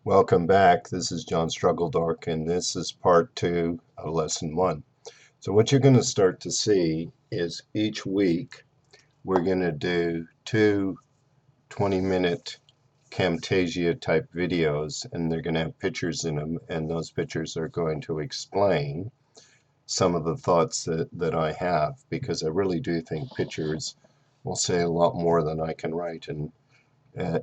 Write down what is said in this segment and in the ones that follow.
Welcome back. This is John Struggledork, and this is part 2 of lesson 1. So what you're going to start to see is each week we're going to do 2 20-minute Camtasia type videos, and they're going to have pictures in them, and those pictures are going to explain some of the thoughts that I have, because I really do think pictures will say a lot more than I can write. And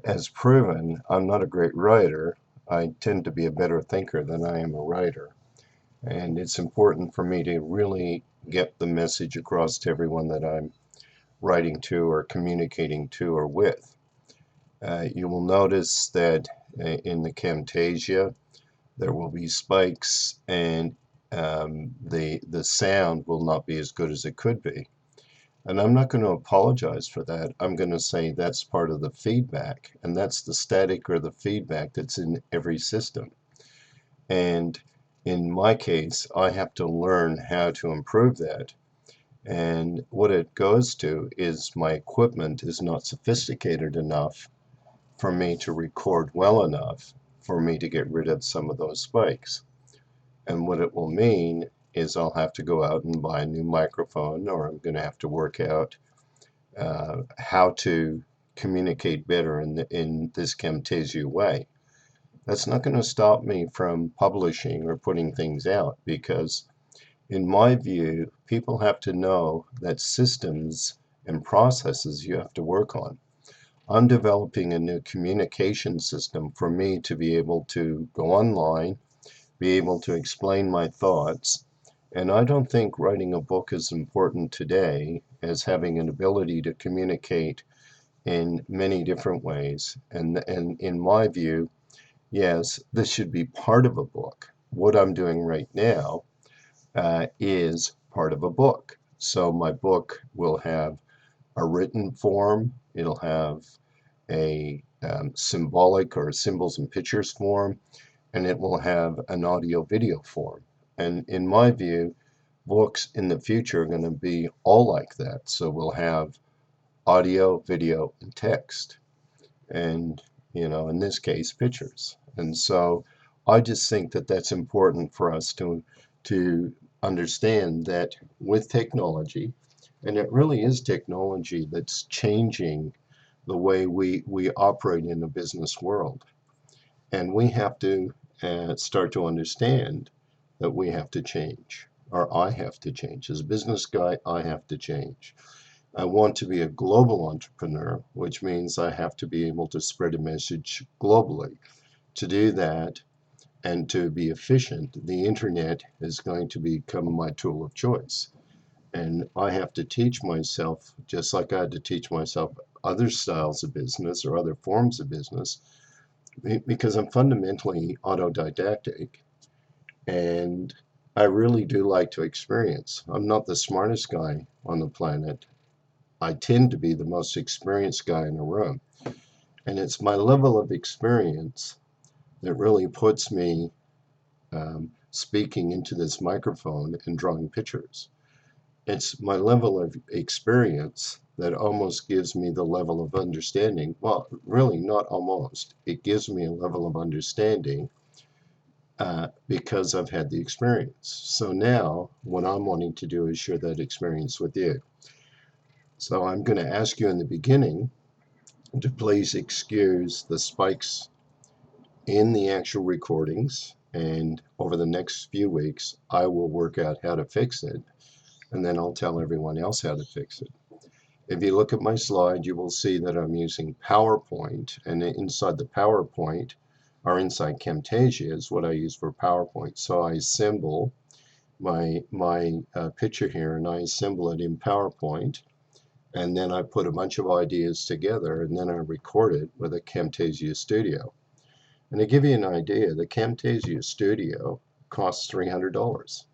as proven, I'm not a great writer. I tend to be a better thinker than I am a writer. And it's important for me to really get the message across to everyone that I'm writing to or communicating to or with. You will notice that in the Camtasia, there will be spikes, and the sound will not be as good as it could be. And I'm not going to apologize for that. I'm going to say that's part of the feedback, and that's the static or the feedback that's in every system. And in my case, I have to learn how to improve that. And what it goes to is my equipment is not sophisticated enough for me to record well enough for me to get rid of some of those spikes. And what it will mean is I'll have to go out and buy a new microphone, or I'm going to have to work out how to communicate better in this Camtasia way. That's not going to stop me from publishing or putting things out, because in my view, people have to know that systems and processes you have to work on. I'm developing a new communication system for me to be able to go online, be able to explain my thoughts. And I don't think writing a book is important today as having an ability to communicate in many different ways. And in my view, yes, this should be part of a book. What I'm doing right now is part of a book. So my book will have a written form, it'll have a symbolic or symbols and pictures form, and it will have an audio video form. And in my view, books in the future are going to be all like that. So we'll have audio, video, and text. And, in this case, pictures. And so I just think that that's important for us to understand that with technology, and it really is technology that's changing the way we operate in the business world. And we have to start to understand that we have to change, or I have to change. As a business guy, I have to change. I want to be a global entrepreneur, which means I have to be able to spread a message globally. To do that and to be efficient, the internet is going to become my tool of choice. And I have to teach myself, just like I had to teach myself other styles of business or other forms of business, because I'm fundamentally autodidactic, and I really do like to experience. I'm not the smartest guy on the planet. I tend to be the most experienced guy in the room. And it's my level of experience that really puts me speaking into this microphone and drawing pictures. It's my level of experience that almost gives me the level of understanding. Well, really, not almost. It gives me a level of understanding because I've had the experience. So now, what I'm wanting to do is share that experience with you. So I'm going to ask you in the beginning to please excuse the spikes in the actual recordings, and over the next few weeks, I will work out how to fix it, and then I'll tell everyone else how to fix it. If you look at my slide, you will see that I'm using PowerPoint, and inside the PowerPoint, or inside Camtasia, is what I use for PowerPoint. So I assemble my picture here, and I assemble it in PowerPoint, and then I put a bunch of ideas together, and then I record it with a Camtasia Studio. And to give you an idea, the Camtasia Studio costs $300.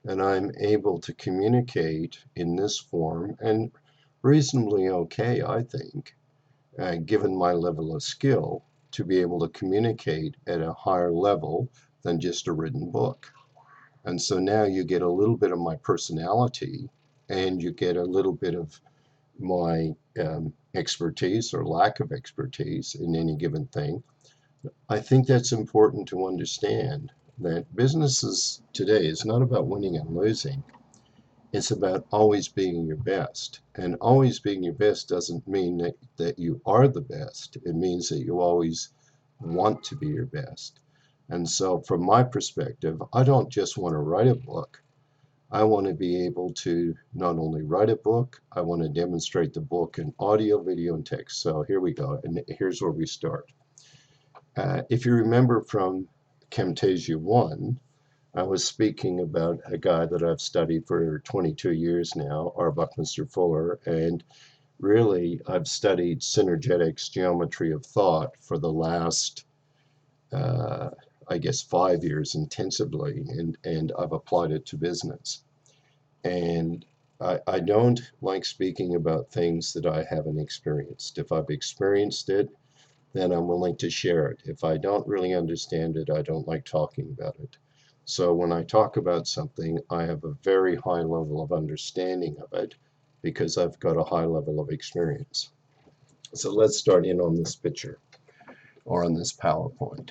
And I'm able to communicate in this form, and reasonably okay, I think, given my level of skill, to be able to communicate at a higher level than just a written book. And so now you get a little bit of my personality, and you get a little bit of my expertise or lack of expertise in any given thing. I think that's important to understand that businesses today is not about winning and losing. It's about always being your best. And always being your best doesn't mean that you are the best. It means that you always want to be your best. And so, from my perspective, I don't just want to write a book. I want to be able to not only write a book, I want to demonstrate the book in audio, video, and text. So, here we go. And here's where we start. If you remember from Camtasia 1, I was speaking about a guy that I've studied for 22 years now, R. Buckminster Fuller, and really I've studied synergetics, geometry of thought for the last, I guess, 5 years intensively, and I've applied it to business. And I don't like speaking about things that I haven't experienced. If I've experienced it, then I'm willing to share it. If I don't really understand it, I don't like talking about it. So when I talk about something, I have a very high level of understanding of it because I've got a high level of experience. So let's start in on this picture or on this PowerPoint.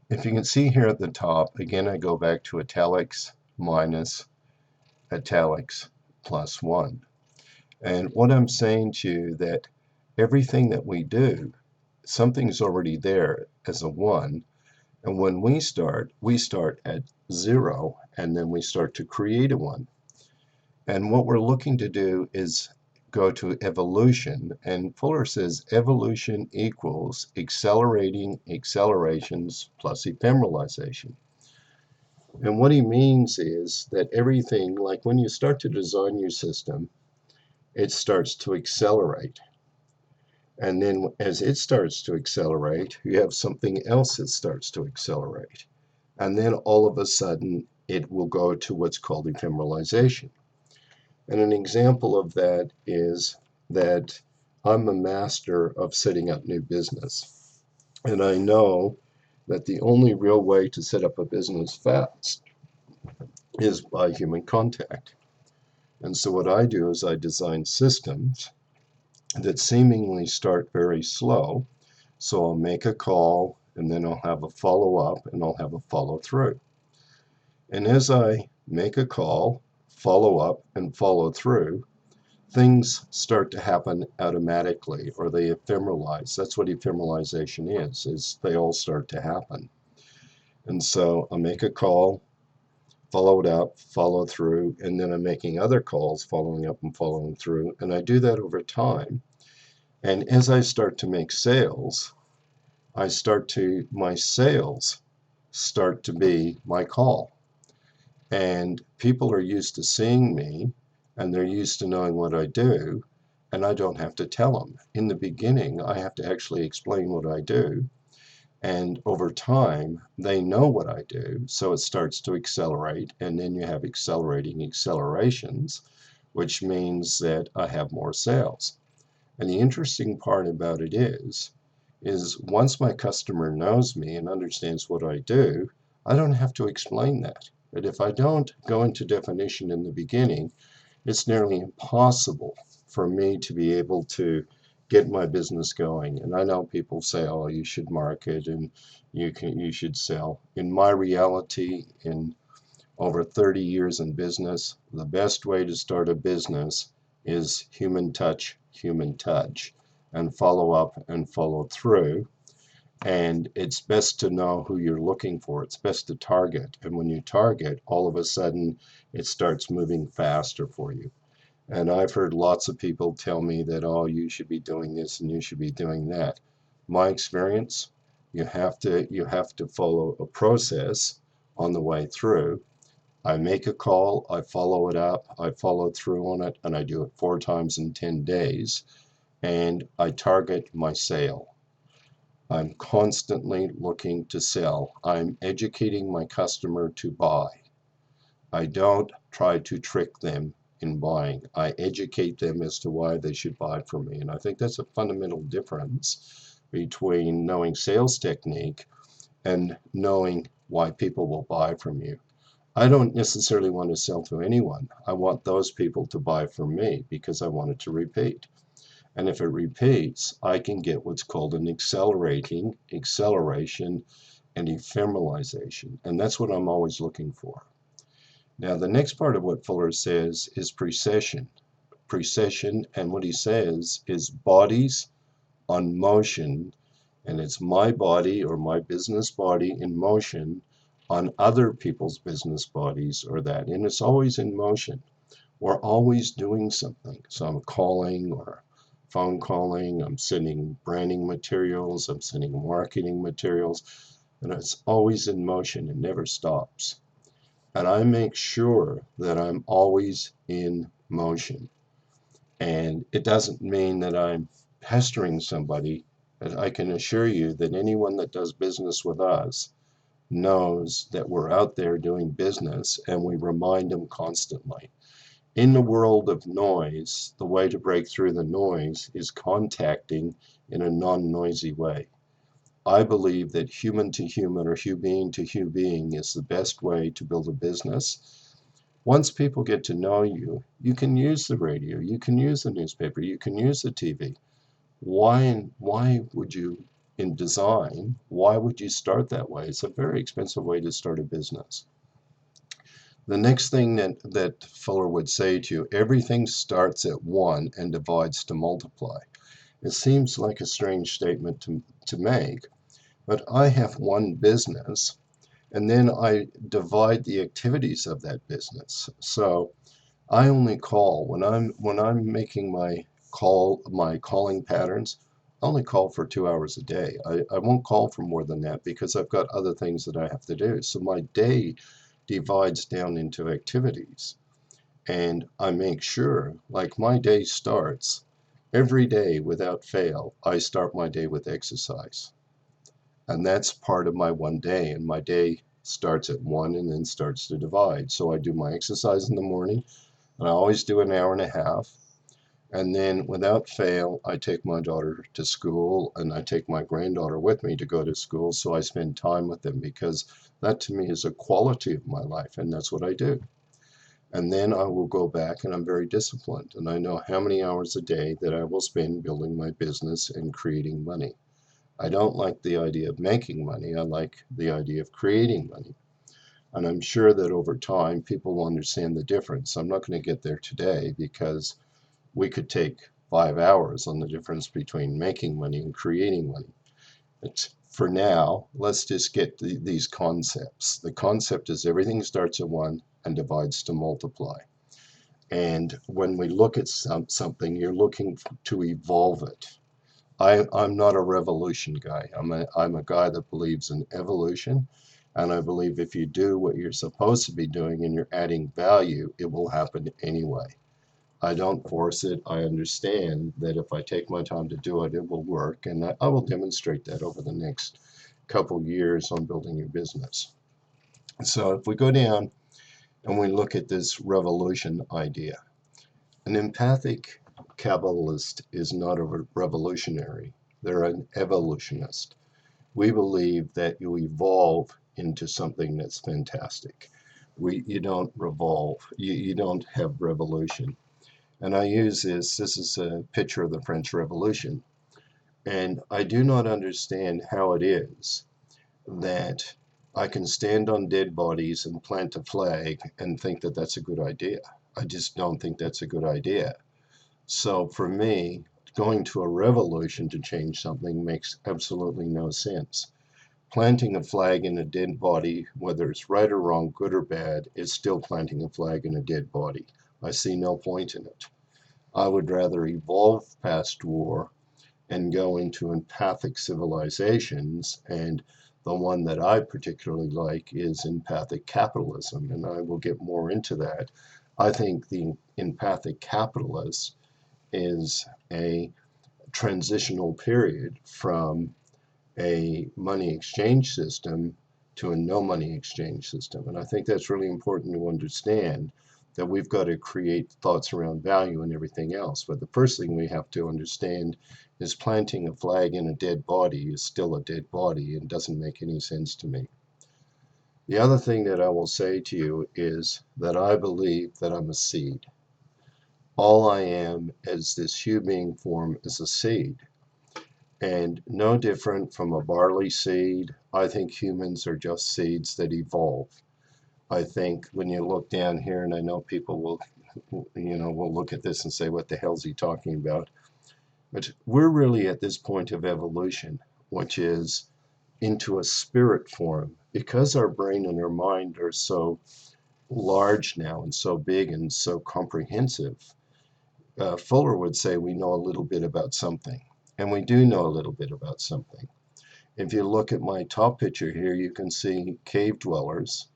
If you can see here at the top, again, I go back to italics minus italics plus 1. And what I'm saying to you that everything that we do, something's already there as a 1. And when we start at 0, and then we start to create a 1. And what we're looking to do is go to evolution. And Fuller says evolution equals accelerating accelerations plus ephemeralization. And what he means is that everything, like when you start to design your system, it starts to accelerate. And then as it starts to accelerate, you have something else that starts to accelerate. And then all of a sudden, it will go to what's called ephemeralization. And an example of that is that I'm a master of setting up new business. And I know that the only real way to set up a business fast is by human contact. And so what I do is I design systems that seemingly start very slow. So I'll make a call, and then I'll have a follow-up, and I'll have a follow-through. And as I make a call, follow up, and follow through, things start to happen automatically, or they ephemeralize. That's what ephemeralization is they all start to happen. And so I make a call, follow it up, follow through, and then I'm making other calls, following up and following through. And I do that over time. And as I start to make sales, my sales start to be my call. And people are used to seeing me, and they're used to knowing what I do, and I don't have to tell them. In the beginning, I have to actually explain what I do. And over time, they know what I do, so it starts to accelerate, and then you have accelerating accelerations, which means that I have more sales. And the interesting part about it is once my customer knows me and understands what I do, I don't have to explain that. But if I don't go into definition in the beginning, it's nearly impossible for me to be able to get my business going. And I know people say, oh, you should market and you should sell. In my reality, in over 30 years in business, the best way to start a business is human touch, and follow up and follow through. And it's best to know who you're looking for. It's best to target. And when you target, all of a sudden, it starts moving faster for you. And I've heard lots of people tell me that, oh, you should be doing this and you should be doing that. My experience, you have to follow a process on the way through. I make a call, I follow it up, I follow through on it, and I do it 4 times in 10 days. And I target my sale. I'm constantly looking to sell. I'm educating my customer to buy. I don't try to trick them in buying. I educate them as to why they should buy from me. And I think that's a fundamental difference between knowing sales technique and knowing why people will buy from you. I don't necessarily want to sell to anyone. I want those people to buy from me because I want it to repeat. And if it repeats, I can get what's called an acceleration, and ephemeralization. And that's what I'm always looking for. Now, the next part of what Fuller says is precession. Precession, and what he says is bodies on motion, and it's my body or my business body in motion on other people's business bodies or that. And it's always in motion. We're always doing something. So I'm calling or phone calling, I'm sending branding materials, I'm sending marketing materials, and it's always in motion. It never stops. And I make sure that I'm always in motion. And it doesn't mean that I'm pestering somebody, but I can assure you that anyone that does business with us knows that we're out there doing business, and we remind them constantly. In the world of noise, the way to break through the noise is contacting in a non-noisy way. I believe that human to human or being to being is the best way to build a business. Once people get to know you, you can use the radio, you can use the newspaper, you can use the TV. Why would you, in design, why would you start that way? It's a very expensive way to start a business. The next thing that Fuller would say to you, everything starts at 1 and divides to multiply. It seems like a strange statement to make, but I have one business, and then I divide the activities of that business. So I only call when I'm making my calling patterns. I only call for 2 hours a day. I won't call for more than that because I've got other things that I have to do. So my day divides down into activities. And I make sure, like my day starts every day without fail, I start my day with exercise. And that's part of my one day. And my day starts at 1 and then starts to divide. So I do my exercise in the morning, and I always do an hour and a half. And then without fail, I take my daughter to school, and I take my granddaughter with me to go to school. So I spend time with them because that to me is a quality of my life, and that's what I do. And then I will go back, and I'm very disciplined, and I know how many hours a day that I will spend building my business and creating money. I don't like the idea of making money. I like the idea of creating money. And I'm sure that over time, people will understand the difference. I'm not going to get there today because we could take 5 hours on the difference between making money and creating money. But for now, let's just get these concepts. The concept is everything starts at 1 and divides to multiply. And when we look at something, you're looking to evolve it. I'm not a revolution guy. I'm a guy that believes in evolution. And I believe if you do what you're supposed to be doing and you're adding value, it will happen anyway. I don't force it. I understand that if I take my time to do it, it will work. And I will demonstrate that over the next couple years on building your business. So if we go down and we look at this revolution idea, an empathic capitalist is not a revolutionary. They're an evolutionist. We believe that you evolve into something that's fantastic. You don't revolve. You don't have revolution. And I use this is a picture of the French Revolution. And I do not understand how it is that I can stand on dead bodies and plant a flag and think that that's a good idea. I just don't think that's a good idea. So for me, going to a revolution to change something makes absolutely no sense. Planting a flag in a dead body, whether it's right or wrong, good or bad, is still planting a flag in a dead body. I see no point in it. I would rather evolve past war and go into empathic civilizations, and the one that I particularly like is empathic capitalism, and I will get more into that. I think the empathic capitalist is a transitional period from a money exchange system to a no money exchange system. And I think that's really important to understand that we've got to create thoughts around value and everything else. But the first thing we have to understand is planting a flag in a dead body is still a dead body and doesn't make any sense to me. The other thing that I will say to you is that I believe that I'm a seed. All I am as this human form is a seed. And no different from a barley seed, I think humans are just seeds that evolve. I think when you look down here, and I know people will look at this and say, what the hell's he talking about? But we're really at this point of evolution, which is into a spirit form. Because our brain and our mind are so large now and so big and so comprehensive, Fuller would say we know a little bit about something. And we do know a little bit about something. If you look at my top picture here, you can see cave dwellers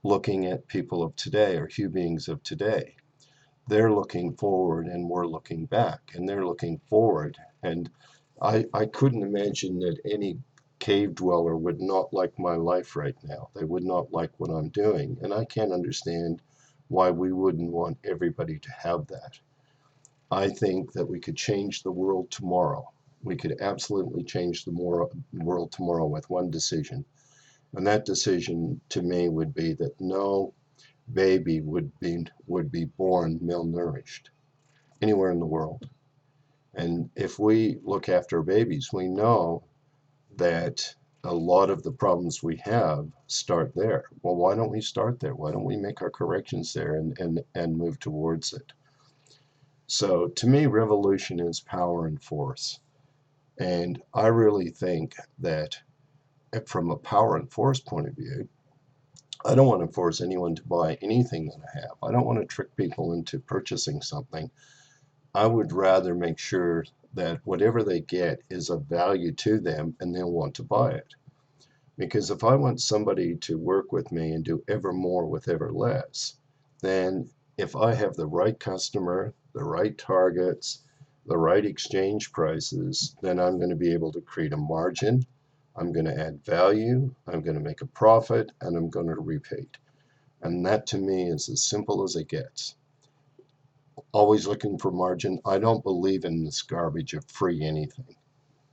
looking at people of today or human beings of today. They're looking forward and we're looking back, and they're looking forward. And I couldn't imagine that any cave dweller would not like my life right now. They would not like what I'm doing. And I can't understand why we wouldn't want everybody to have that. I think that we could change the world tomorrow. We could absolutely change the world tomorrow with one decision. And that decision to me would be that no baby would be born malnourished anywhere in the world. And if we look after babies, we know that a lot of the problems we have start there. Well, why don't we start there? Why don't we make our corrections there and move towards it? So to me, revolution is power and force. And I really think that from a power and force point of view, I don't want to force anyone to buy anything that I have. I don't want to trick people into purchasing something. I would rather make sure that whatever they get is of value to them and they'll want to buy it. Because if I want somebody to work with me and do ever more with ever less, then if I have the right customer, the right targets, the right exchange prices, then I'm going to be able to create a margin. I'm going to add value, I'm going to make a profit, and I'm going to repeat. And that to me is as simple as it gets. Always looking for margin. I don't believe in this garbage of free anything.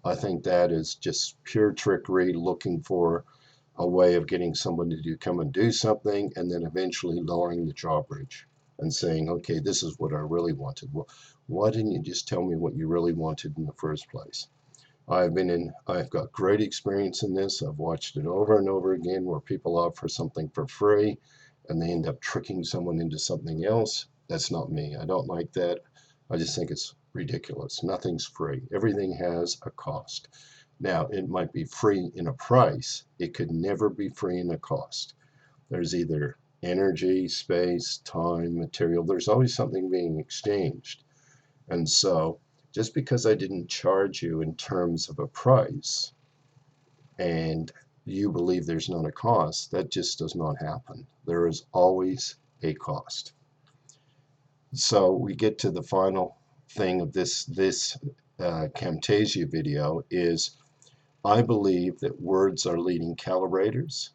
I think that is just pure trickery, looking for a way of getting someone to come and do something, and then eventually lowering the drawbridge and saying, okay, this is what I really wanted. Well, why didn't you just tell me what you really wanted in the first place? I've got great experience in this. I've watched it over and over again where people offer something for free and they end up tricking someone into something else. That's not me. I don't like that. I just think it's ridiculous. Nothing's free. Everything has a cost. Now, it might be free in a price. It could never be free in a cost. There's either energy, space, time, material. There's always something being exchanged. And so just because I didn't charge you in terms of a price and you believe there's not a cost, that just does not happen. There is always a cost. So we get to the final thing of this Camtasia video is I believe that words are leading calibrators,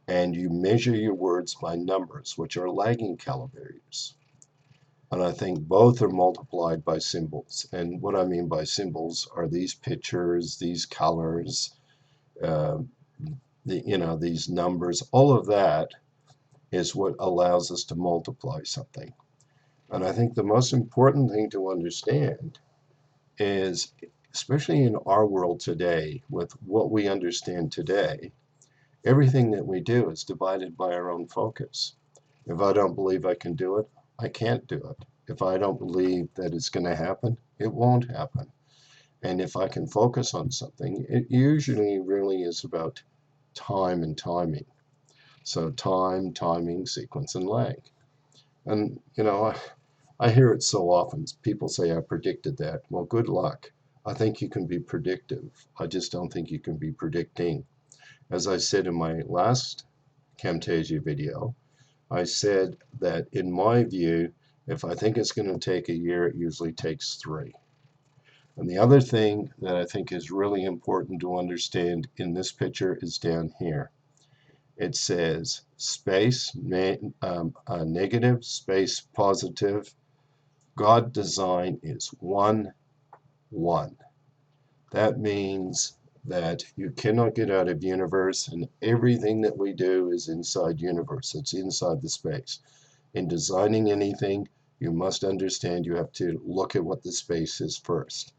and you measure your words by numbers, which are lagging calibrators. And I think both are multiplied by symbols. And what I mean by symbols are these pictures, these colors, uh, these numbers. All of that is what allows us to multiply something. And I think the most important thing to understand is, especially in our world today, with what we understand today, everything that we do is divided by our own focus. If I don't believe I can do it, I can't do it. If I don't believe that it's going to happen, it won't happen. And if I can focus on something, it usually really is about time and timing. So time, timing, sequence, and lag. And, I hear it so often. People say, I predicted that. Well, good luck. I think you can be predictive. I just don't think you can be predicting. As I said in my last Camtasia video, I said that in my view, if I think it's going to take a year, it usually takes 3. And the other thing that I think is really important to understand in this picture is down here. It says space negative, space positive. God design is 1, 1. That means that you cannot get out of universe, and everything that we do is inside universe. It's inside the space. In designing anything, you must understand you have to look at what the space is first.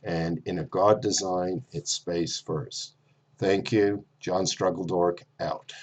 And in a God design, it's space first. Thank you. John Struggledork out.